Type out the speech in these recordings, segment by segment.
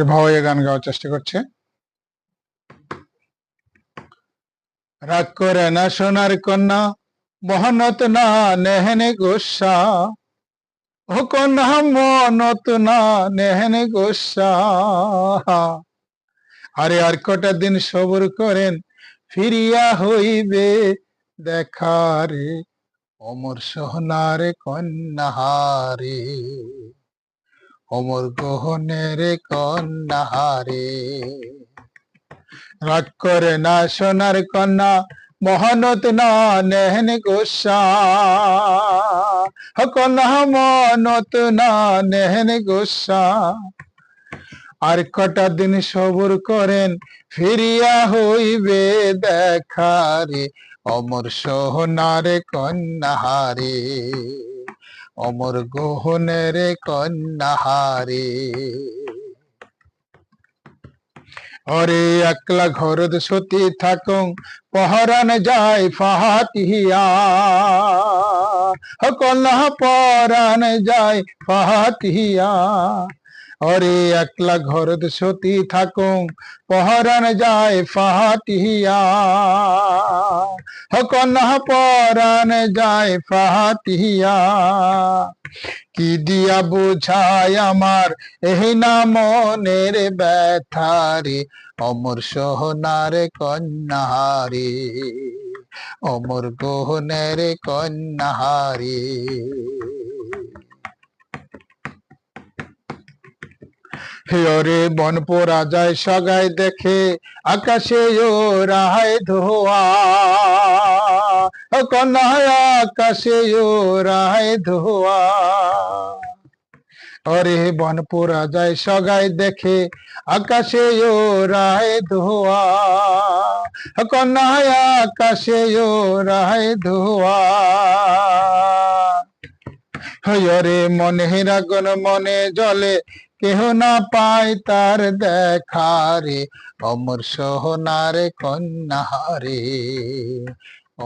একটি ভাওয়াইয়া গান গাওয়ার চেষ্টা করছে। রাগ করে না সোনার কন্যা, মহানত না নেহেনে গোসা, ও কন্যা মনত না নেহেনে গোসা। আরে আর কটা দিন সবর করেন, ফিরিয়া হইবে দেখারে, অমর সোহনার কন্যাহারে, অমর গহনের কন্যাহারে। রাগ করে না সোনার কন্যা, মহানত না নেহেন গোসা, কন্যা মনত না নেহেন গোসা। আর কটা দিন সবর করেন, ফিরিয়া হইবে দেখারে, অমর সোহনার কন্যাহারে, অমর গহনের কন্যাহারে। অরে একলা ঘরদ সতী থাকুং, পহরান যায় ফাহাতিয়া, কন্যা পরান যায় ফাহাতিয়া। অরে একলা ঘরদ সতী থাকুং, পহরান যায় ফাহাতিয়া, কন্যা পরান যায় ফাহাতিয়া। কি দিয়া বুঝায় আমার এই না মনের ব্যথারে, অমর সোহনার কন্যাহারে, অমর গহনের কন্যাহারে। হিয়রে বনপোরা যায় সগাই দেখে, আকাশে ও রাহায় ধোয়া, কন্যায় আকাশে ও রাহায় ধোয়া। অরে বনপোরা যায় সগাই দেখে, আকাশে ও রাহায় ধোয়া, কন্যায় আকাশে ও রাহায় ধোয়া। হরে মনে রাগন মনে জলে, কেহ না পায় তার দেখারে, অমর সোহনার কন্যাহারে,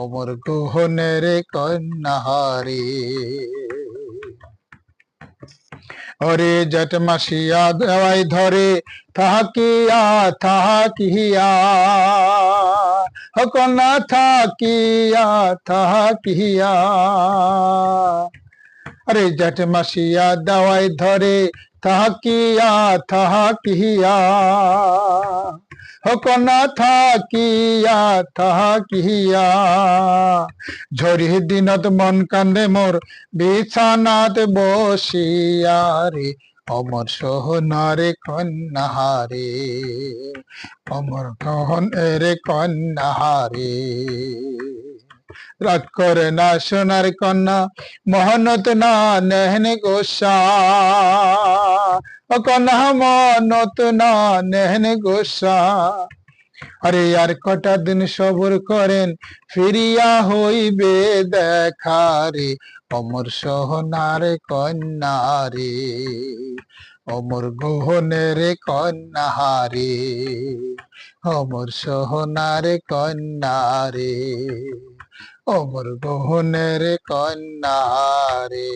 অমর গহনের কন্যাহারে। অরে জটমাসিয়া দেওয়াই ধরে, থাকিয়া থাকিয়া, কন্যা থাকিয়া থাকিয়া। আরে জটমাসিয়া দেওয়াই ধরে, থাকিয়া থাকিয়া, কন্যা থাকিয়া থাকিয়া। ঝরি দিনত মন কান্দে মোর, বিছানাত বসিয়া রে, অমর সোহনার কন্যাহারে, অমর গহনের কন্যাহারে। রাগ করে না সোনার কন্যা, মহানত না নেহেন গোসা, কন্যা মনত না নেহেন গোসা। আরে আর কটা দিন সবর করেন, ফিরিয়া হইবে দেখারে, অমর সোহনার কন্যাহারে, অমর গহনের কন্যাহারে, অমর সোহনার কন্যাহারে, অমর গহনের কন্যাহারে।